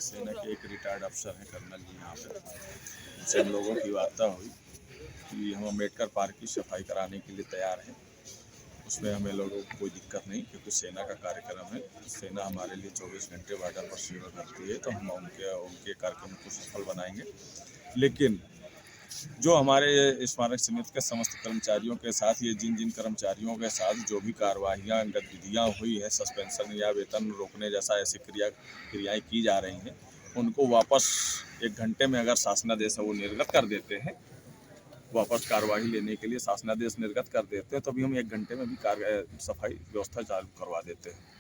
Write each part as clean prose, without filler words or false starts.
सेना के एक रिटायर्ड अफसर हैं, कर्नल जी यहाँ पे। उनसे हम लोगों की वार्ता हुई कि हम अम्बेडकर पार्क की सफाई कराने के लिए तैयार हैं। उसमें हमें लोगों को कोई दिक्कत नहीं, क्योंकि सेना का कार्यक्रम है। सेना हमारे लिए 24 घंटे बॉर्डर पर सेवा करती है, तो हम उनके कार्यक्रम को सफल बनाएंगे। लेकिन जो हमारे स्मारक समिति के समस्त कर्मचारियों के साथ, ये जिन जिन कर्मचारियों के साथ जो भी कार्रवाइयाँ गतिविधियाँ हुई है, सस्पेंशन या वेतन रोकने जैसा ऐसी क्रियाएं की जा रही हैं, उनको वापस 1 घंटे में अगर शासनादेश वो निर्गत कर देते हैं, वापस कार्यवाही लेने के लिए शासनादेश निर्गत कर देते हैं, तो अभी हम 1 घंटे में भी सफाई व्यवस्था चालू करवा देते हैं।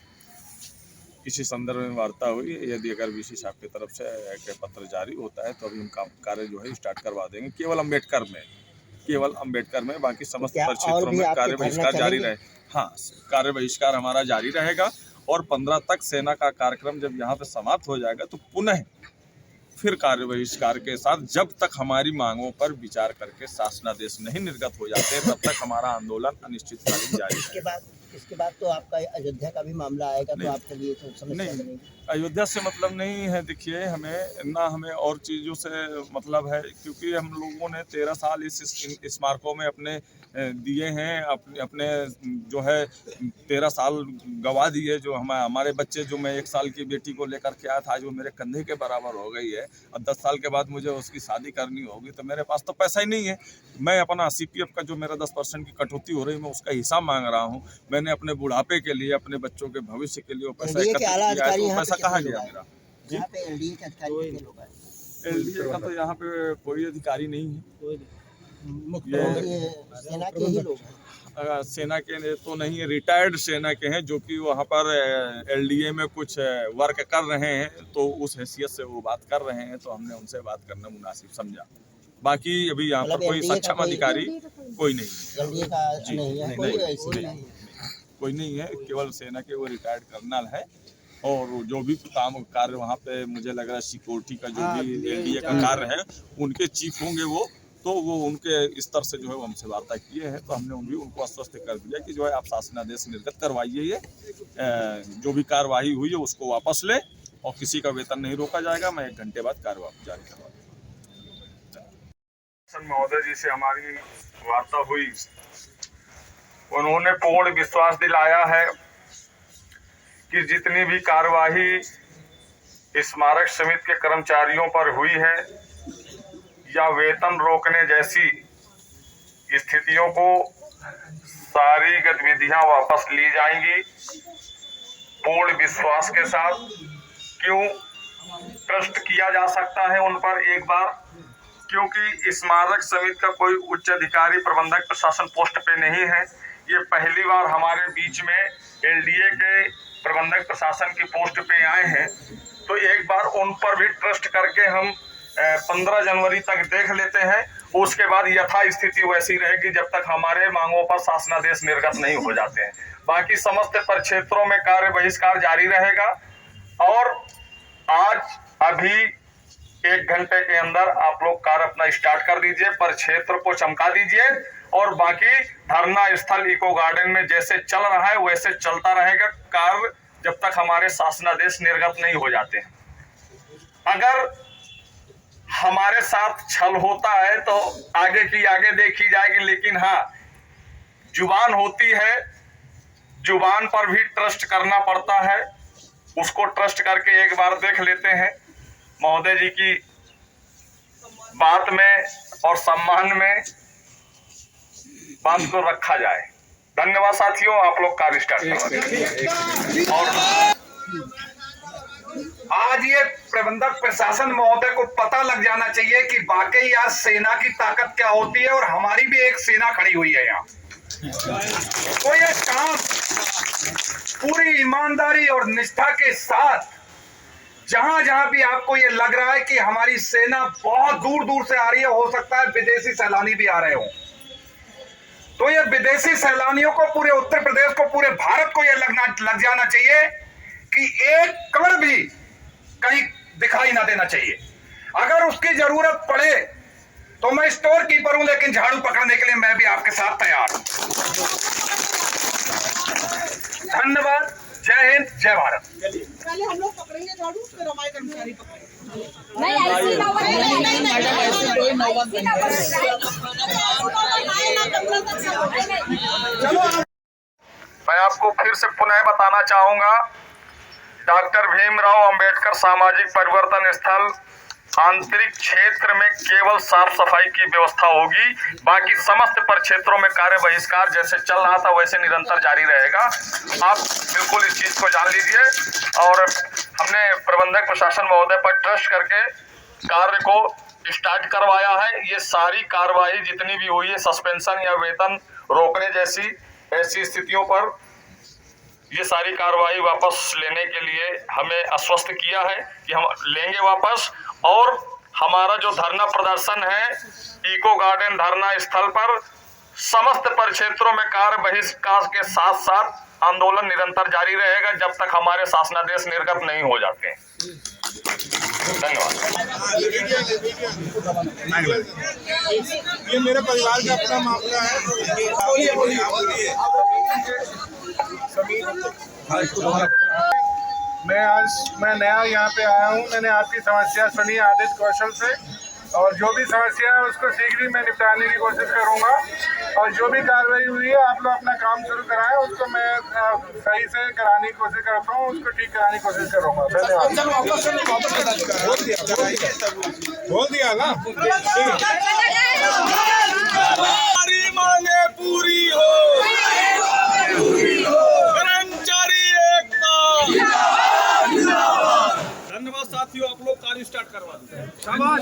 इसी संदर्भ में वार्ता हुई। यदि अगर वीसी साहब की तरफ से एक पत्र जारी होता है तो अभी हम कार्य जो है स्टार्ट करवा देंगे, केवल अम्बेडकर में। बाकी समस्त क्षेत्रों में कार्य बहिष्कार जारी रहे। हाँ, कार्य बहिष्कार हमारा जारी रहेगा और 15 तक सेना का कार्यक्रम जब यहाँ पे समाप्त हो जाएगा तो पुनः फिर कार्य बहिष्कार के साथ, जब तक हमारी मांगों पर विचार करके शासनादेश नहीं निर्गत हो जाते तब तक हमारा आंदोलन अनिश्चितकालीन जारी रहेगा। इसके बाद तो आपका अयोध्या का भी मामला आएगा, तो आपके लिए तो समस्या नहीं। अयोध्या से मतलब नहीं है। देखिए, हमें और चीज़ों से मतलब है, क्योंकि हम लोगों ने 13 साल इस स्मारकों में अपने दिए हैं। अपने जो है 13 साल गवा दिए। जो हमारे बच्चे, जो मैं 1 साल की बेटी को लेकर के आया था, आज वो मेरे कंधे के बराबर हो गई है और 10 साल के बाद मुझे उसकी शादी करनी होगी, तो मेरे पास तो पैसा ही नहीं है। मैं अपना CPF का जो मेरा 10% की कटौती हो रही है, मैं उसका हिसाब मांग रहा हूँ। मैंने अपने बुढ़ापे के लिए, अपने बच्चों के भविष्य के लिए वो पैसा एकत्रित किया है, तो पैसा कहाँ गया मेरा? यहाँ पे LDA के अधिकारी कितने लोग हैं? LDA का तो यहाँ पे कोई अधिकारी नहीं है। ये सेना के ही लोग हैं। सेना के तो नहीं है, रिटायर्ड सेना के हैं, जो कि वहाँ पर LDA में कुछ वर्क कर रहे हैं, तो उस हैसियत से वो बात कर रहे हैं, तो हमने उनसे बात करना मुनासिब समझा। बाकी अभी यहाँ पर कोई सक्षम अधिकारी कोई नहीं है। LDA का नहीं है, कोई नहीं है, केवल सेना के वो रिटायर्ड कर्नल है। और जो भी कार्य वहाँ पे मुझे लग रहा है सिक्योरिटी का जो भी LDA का कार्य है, उनके चीफ होंगे वो, तो वो उनके स्तर से जो है वो हमसे वार्ता किए हैं। तो हमने उनको आश्वस्त कर दिया कि जो है आप शासनादेश निर्गत करवाइए, ये जो भी कार्रवाई हुई है उसको वापस ले, और किसी का वेतन नहीं रोका जाएगा। मैं 1 घंटे बाद कार्रवाई जारी करवा दूँगा। महोदय जी से हमारी वार्ता हुई, उन्होंने पूर्ण विश्वास दिलाया है कि जितनी भी कार्यवाही स्मारक समिति के कर्मचारियों पर हुई है या वेतन रोकने जैसी स्थितियों को, सारी गतिविधियां वापस ली जाएंगी पूर्ण विश्वास के साथ। क्यों ट्रस्ट किया जा सकता है उन पर एक बार? क्योंकि स्मारक समिति का कोई उच्च अधिकारी प्रबंधक प्रशासन पोस्ट पे नहीं है। ये पहली बार हमारे बीच में LDA के प्रबंधक प्रशासन की पोस्ट पे आए हैं, तो एक बार उन पर भी ट्रस्ट करके हम 15 जनवरी तक देख लेते हैं। उसके बाद यथास्थिति वैसी रहेगी जब तक हमारे मांगों पर शासनादेश निर्गत नहीं हो जाते हैं। बाकी समस्त परिक्षेत्रों में कार्य बहिष्कार जारी रहेगा और आज अभी 1 घंटे के अंदर आप लोग कार्य अपना स्टार्ट कर दीजिए, परिक्षेत्र को चमका दीजिए, और बाकी धरना स्थल इको गार्डन में जैसे चल रहा है वैसे चलता रहेगा कार्य जब तक हमारे शासनादेश निर्गत नहीं हो जाते हैं। अगर हमारे साथ छल होता है तो आगे की आगे देखी जाएगी, लेकिन हाँ, जुबान होती है, जुबान पर भी ट्रस्ट करना पड़ता है। उसको ट्रस्ट करके एक बार देख लेते हैं। महोदय जी की बात में और सम्मान में बात को रखा जाए। धन्यवाद साथियों, आप लोग कार्य स्टार्ट करें। और आज ये प्रबंधक प्रशासन महोदय को पता लग जाना चाहिए कि वाकई आज सेना की ताकत क्या होती है, और हमारी भी एक सेना खड़ी हुई है यहाँ। तो ये काम पूरी ईमानदारी और निष्ठा के साथ, जहां जहां भी आपको ये लग रहा है कि हमारी सेना बहुत दूर दूर से आ रही है, हो सकता है विदेशी सैलानी भी आ रहे हो, तो ये विदेशी सैलानियों को, पूरे उत्तर प्रदेश को, पूरे भारत को ये लग जाना चाहिए कि एक कण भी कहीं दिखाई ना देना चाहिए। अगर उसकी जरूरत पड़े तो मैं स्टोर कीपर हूं, लेकिन झाड़ू पकड़ने के लिए मैं भी आपके साथ तैयार हूं। धन्यवाद। जय हिंद, जय भारत। पहले हम लोग पकड़ेंगे झाड़ू, फिर हमारे कर्मचारी पकड़ेंगे। नहीं ऐसी नौबत मैं आपको फिर से पुनः बताना चाहूंगा, डॉक्टर भीमराव अंबेडकर सामाजिक परिवर्तन स्थल आंतरिक क्षेत्र में केवल साफ सफाई की व्यवस्था होगी, बाकी समस्त परिक्षेत्रों में कार्य बहिष्कार जैसे चल रहा था वैसे निरंतर जारी रहेगा। आप बिल्कुल इस चीज को जान लीजिए। और हमने प्रबंधक प्रशासन महोदय पर ट्रस्ट करके कार्य को स्टार्ट करवाया है। ये सारी कार्रवाई जितनी भी हुई है सस्पेंशन या वेतन रोकने जैसी ऐसी स्थितियों पर ये सारी कार्रवाई वापस लेने के लिए हमें आश्वस्त किया है कि हम लेंगे वापस। और हमारा जो धरना प्रदर्शन है इको गार्डन धरना स्थल पर समस्त परिक्षेत्रों में कार्य बहिष्कार के साथ साथ आंदोलन निरंतर जारी रहेगा जब तक हमारे शासनादेश निर्गत नहीं हो जाते हैं। धन्यवाद। ये मेरे परिवार का अपना मामला है। मैं नया यहाँ पे आया हूँ। मैंने आपकी समस्या सुनी आदित्य कौशल से, और जो भी समस्या है उसको शीघ्र ही मैं निपटाने की कोशिश करूँगा। और जो भी कार्रवाई हुई है आप लोग अपना काम शुरू कराएं, उसको मैं सही से कराने की कोशिश करता हूँ, उसको ठीक कराने की कोशिश करूँगा। धन्यवाद। बोल दिया ना। हमारी मांगे पूरी हो, कर्मचारी एकता। धन्यवाद साथियों, आप लोग कार्य स्टार्ट करवा दीजिए। शाबाश।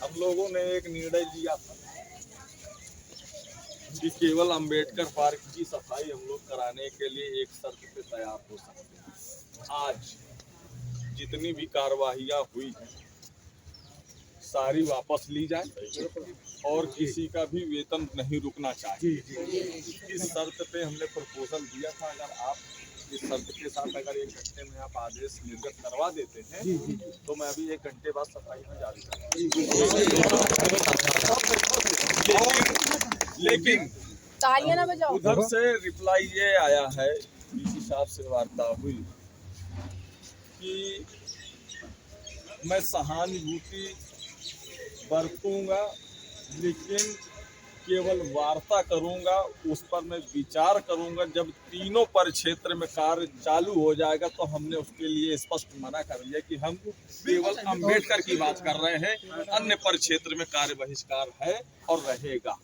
हम लोगों ने एक निर्णय लिया था कि केवल अंबेडकर पार्क की सफाई हम लोग कराने के लिए एक शर्त पे तैयार हो सकते हैं। आज जितनी भी कार्रवाइयाँ हुई हैं सारी वापस ली जाए और किसी का भी वेतन नहीं रुकना चाहिए। इस शर्त पे हमने प्रपोजल दिया था। अगर आप इस शर्त के साथ अगर 1 घंटे में आप आदेश निर्गत करवा देते हैं तो मैं अभी 1 घंटे बाद सफाई में जारी करूँगा। लेकिन उधर से रिप्लाई ये आया है, डीसी साहब से वार्ता हुई कि मैं सहानुभूति बरतूंगा लेकिन केवल वार्ता करूंगा, उस पर मैं विचार करूंगा। जब तीनों परिक्षेत्र में कार्य चालू हो जाएगा तो हमने उसके लिए स्पष्ट मना कर दिया कि हम केवल अंबेडकर की बात कर रहे हैं, अन्य परिक्षेत्र में कार्य बहिष्कार है और रहेगा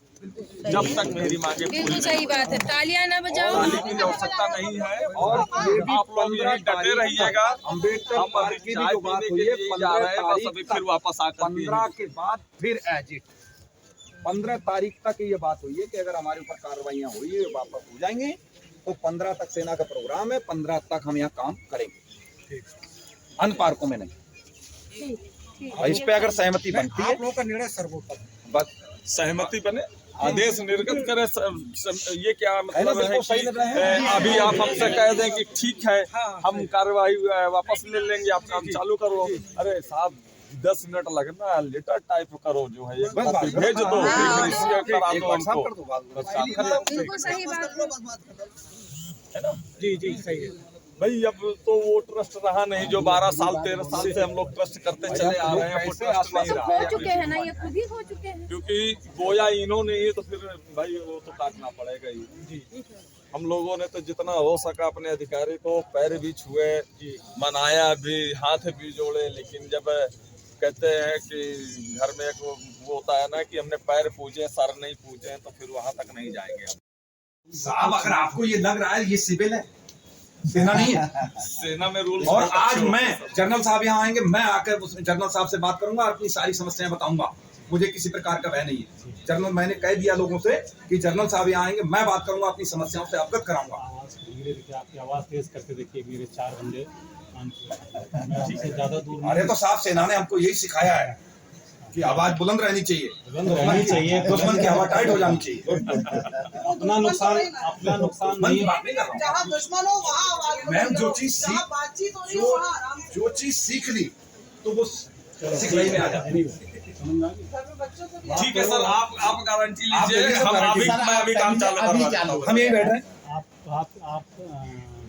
जब तक मेरी मांगे पूरी। सही बात है, तालियां ना बजाओ। ताली की आवश्यकता नहीं है और आप लोग यही डटे रहिएगा। अम्बेडकर हम अभी चाय पीने के लिए जा रहे हैं, बस अभी फिर वापस आकर 15 के बाद फिर एजिट 15 तारीख तक ये बात हुई है कि अगर हमारे ऊपर कार्रवाइयाँ हुई है वापस हो जाएंगे तो 15 तक सेना का प्रोग्राम है। 15 तक हम यहाँ काम करेंगे, अन्य पार्कों में नहीं। और इस पे अगर सहमति बनती है, आप लोगों का निर्णय सर्वोत्तम, बस सहमति बने, आदेश निर्गत करे। ये क्या मतलब है कि अभी आप हमसे कह दें कि ठीक है हम कार्रवाई वापस ले लेंगे, आप काम चालू करो। अरे साहब 10 मिनट लगना, लेटर टाइप करो, जो है भेज दो, करा दो हमको, बिल्कुल सही बात है ना। जी सही है भाई। अब तो वो ट्रस्ट रहा नहीं जो 12 साल 13 साल से हम लोग ट्रस्ट करते चले आ रहे हैं, वो ट्रस्ट नहीं रहा हो चुके हैं ना, ये खुद ही हो चुके हैं। क्योंकि गोया इन्होंने ही तो फिर भाई वो तो काटना पड़ेगा ही। हम लोगों ने तो जितना हो सका अपने अधिकारी को पैर भी छुए, मनाया भी, हाथ भी जोड़े, लेकिन जब कहते हैं कि घर में एक वो होता है ना कि हमने पैर पूजे सर नहीं पूजे, तो फिर वहां तक नहीं जाएंगे हम। साहब अगर आपको ये लग रहा है ये सिविल है, सेना नहीं है। सेना में रूल। और आज मैं जनरल साहब यहाँ आएंगे, मैं आकर जनरल साहब से बात करूंगा और अपनी सारी समस्याएं बताऊंगा। मुझे किसी प्रकार का भय नहीं है। जनरल मैंने कह दिया लोगों से कि जनरल साहब यहाँ आएंगे, मैं बात करूंगा, अपनी समस्याओं से अवगत कराऊंगा। आपकी आवाज तेज करके देखिए, मेरे 4 बंदे ज्यादा दूर। अरे तो साहब सेना ने हमको यही सिखाया है कि आवाज बुलंद रहनी चाहिए, दुश्मन की हवा टाइट हो जानी चाहिए। अपना नुकसान नहीं। जहाँ दुश्मन हो वहाँ आवाज। मैम जो चीज सीख ली तो वो सिखलाई में आ जाती है। घर में बच्चों से भी ठीक है सर, आप गारंटी लीजिए, आप हम गारंटी- मैं अभी काम चालू करवा देता हूँ। हम यही बैठ रहे हैं। आप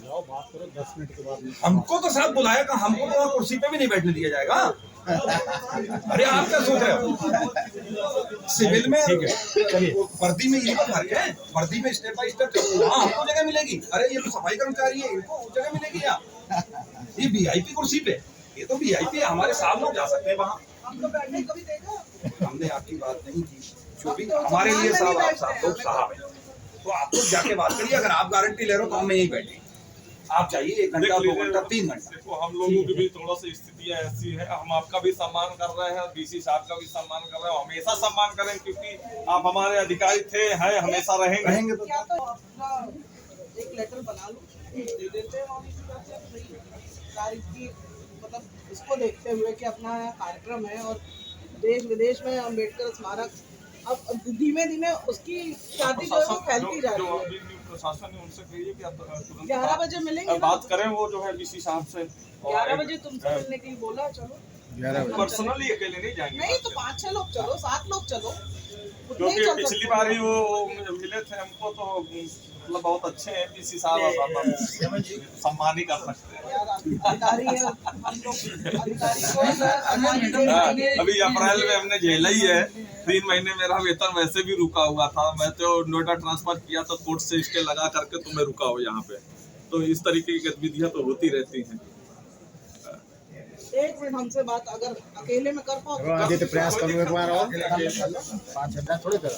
जाओ बात करो 10 मिनट के बाद। हमको तो साहब बुलाया का, हमको तो कुर्सी पे भी नहीं बैठने दिया जाएगा। अरे आप क्या सोच रहे हो? सिविल में ठीक है, चलिए। वर्दी में यही तो फर्क है, वर्दी में स्टेप बाय स्टेप वहाँ हमको जगह मिलेगी। अरे ये तो सफाई कर्मचारी है, इनको जगह मिलेगी यहाँ। ये वीआईपी कुर्सी पे, ये तो वीआईपी है, हमारे साथ लोग जा सकते हैं वहाँ। हमको बैठने कभी देखा हमने आपकी बात नहीं की, जो भी हमारे लिए साहब आप साहब लोग साहब है, तो आप लोग जाके बात करिए। अगर आप गारंटी ले रहे हो तो हम यहीं बैठे, आप चाहिए 1 घंटा 2 घंटा 3 घंटा। देखो, हम लोगों की भी थोड़ा सा स्थितियाँ ऐसी है, हम आपका भी सम्मान कर रहे हैं, डीसी साहब का भी सम्मान कर रहे हैं, हमेशा सम्मान करें, क्योंकि आप हमारे अधिकारी थे, हैं, हमेशा रहेंगे। क्या तो अपना एक लेटर बना लो, दे देते हैं और इसी तरह से भाई तारीख की मतलब इसको देखते हुए कि अपना कार्यक्रम है और देश विदेश में अम्बेडकर स्मारक अब धीमे धीमे उसकी ख्याति जो है वो फैलती जा रही है। प्रशासन है उनसे कहिए कि आप तुरंत 11 बजे मिलेंगे ना? बात करें, वो जो है डीसी साहब से। 11 बजे तुमसे मिलने के लिए बोला, चलो पर्सनली अकेले नहीं जाएंगे। नहीं तो 5-6 लोग चलो, 7 लोग चलो, उतने ही क्योंकि चल पिछली सकते बार हैं। ही वो मिले थे हमको, तो मतलब बहुत अच्छे हैं डीसी साहब, आप सम्मान ही कर सकते हैं। यार अधिकारी है, हम लोग अधिकारी को सम्मान ही देना हाँ, चाहिए। अभी अप्रैल में हमने झेला ही है, 3 महीने मेरा वेतन वैसे भी रुका हुआ था। मैं तो नोएडा ट्रांसफर किया तो कोर्ट से स्टे लगा करके तो मैं रुका हूँ यहाँ पे। तो इस तरीके की गतिविधियाँ तो होती रहती हैं। 1 मिनट हमसे बात अगर अकेले में कर पाओ आगे तो प्रयास करूँ एक बार और 5 घंटा थोड़ी कर।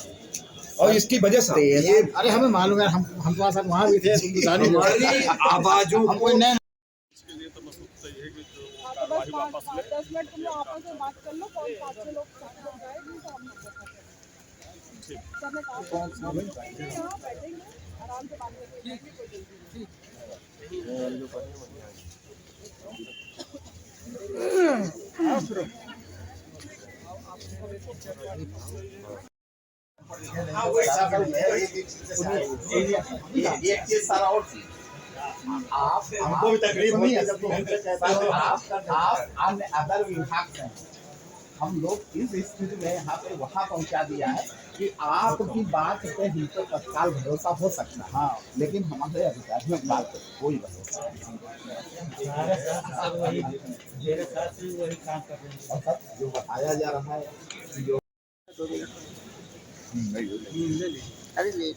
और इसकी वजह से ये अरे हमें मालूम है, हम तुम्हारे साथ वहाँ भी थे, हमारी आवाजों हम कोई नए इसके लिए तो बस उतना ही है कि जो कार्रवाई वापस ले। 10 मिनट तुम लोग आपस में बात कर लो, कौन 5-6 लोग साथ में जाएंगे तो हम लोग यहाँ बैठेंगे आराम से बात करेंगे, कोई जल्दी नहीं। एक चीज सारा और चीज आप हमको भी तकलीफ नहीं है जब हमसे कहता है आप अन्य अदर विभाग से हैं। हम लोग इस स्थिति में यहाँ पे वहाँ पहुँचा दिया है कि आपकी बात पे हम पे तत्काल भरोसा हो सकता है, हाँ, लेकिन हमारे अधिकारियों की बात पे कोई भरोसा नहीं। और सब जो बताया जा रहा है जो अरे ले